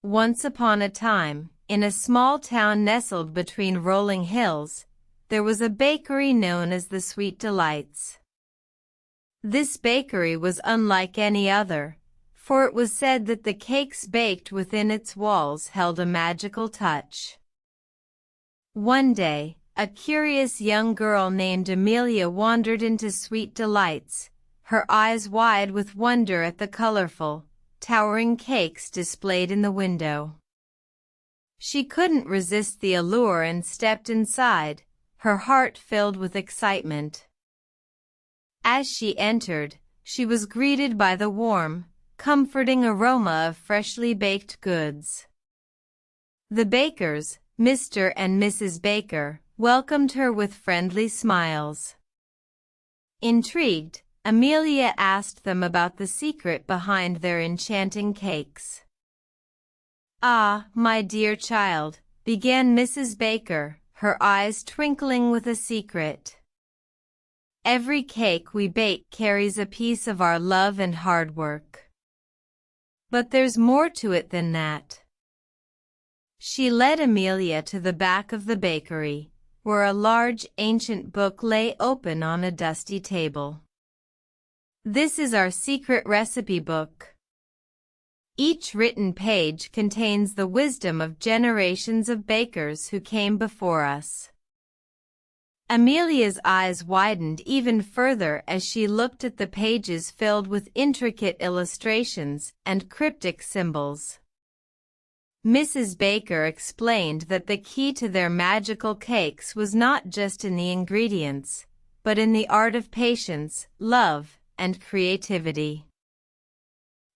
Once upon a time, in a small town nestled between rolling hills, there was a bakery known as the Sweet Delights. This bakery was unlike any other, for it was said that the cakes baked within its walls held a magical touch. One day, a curious young girl named Amelia wandered into Sweet Delights, her eyes wide with wonder at the colorful, towering cakes displayed in the window. She couldn't resist the allure and stepped inside, her heart filled with excitement. As she entered, she was greeted by the warm, comforting aroma of freshly baked goods. The bakers, Mr. and Mrs. Baker, welcomed her with friendly smiles. Intrigued, Amelia asked them about the secret behind their enchanting cakes. "Ah, my dear child," began Mrs. Baker, her eyes twinkling with a secret. "Every cake we bake carries a piece of our love and hard work. But there's more to it than that." She led Amelia to the back of the bakery, where a large ancient book lay open on a dusty table. "This is our secret recipe book. Each written page contains the wisdom of generations of bakers who came before us." Amelia's eyes widened even further as she looked at the pages filled with intricate illustrations and cryptic symbols. Mrs. Baker explained that the key to their magical cakes was not just in the ingredients, but in the art of patience, love, and creativity.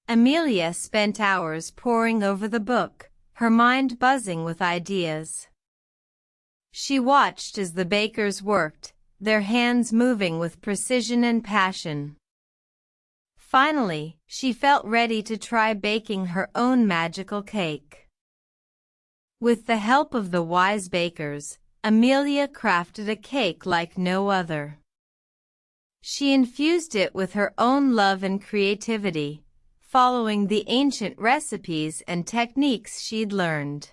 Amelia spent hours poring over the book, her mind buzzing with ideas. She watched as the bakers worked, their hands moving with precision and passion. Finally, she felt ready to try baking her own magical cake. With the help of the wise bakers, Amelia crafted a cake like no other. She infused it with her own love and creativity, following the ancient recipes and techniques she'd learned.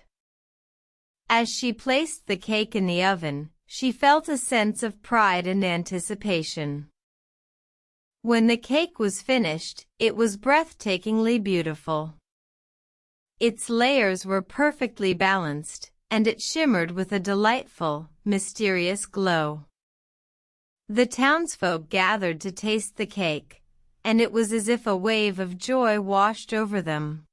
As she placed the cake in the oven, she felt a sense of pride and anticipation. When the cake was finished, it was breathtakingly beautiful. Its layers were perfectly balanced, and it shimmered with a delightful, mysterious glow. The townsfolk gathered to taste the cake, and it was as if a wave of joy washed over them.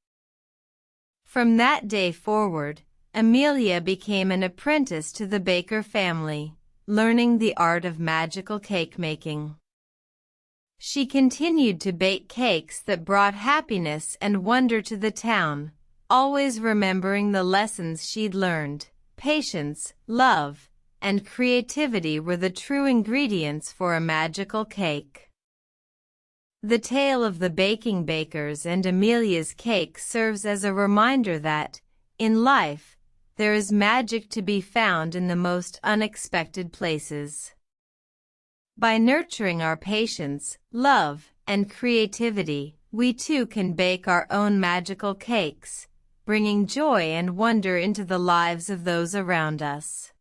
From that day forward, Amelia became an apprentice to the Baker family, learning the art of magical cake making. She continued to bake cakes that brought happiness and wonder to the town, always remembering the lessons she'd learned. Patience, love, and creativity were the true ingredients for a magical cake. The tale of the baking bakers and Amelia's cake serves as a reminder that, in life, there is magic to be found in the most unexpected places. By nurturing our patience, love, and creativity, we too can bake our own magical cakes, bringing joy and wonder into the lives of those around us.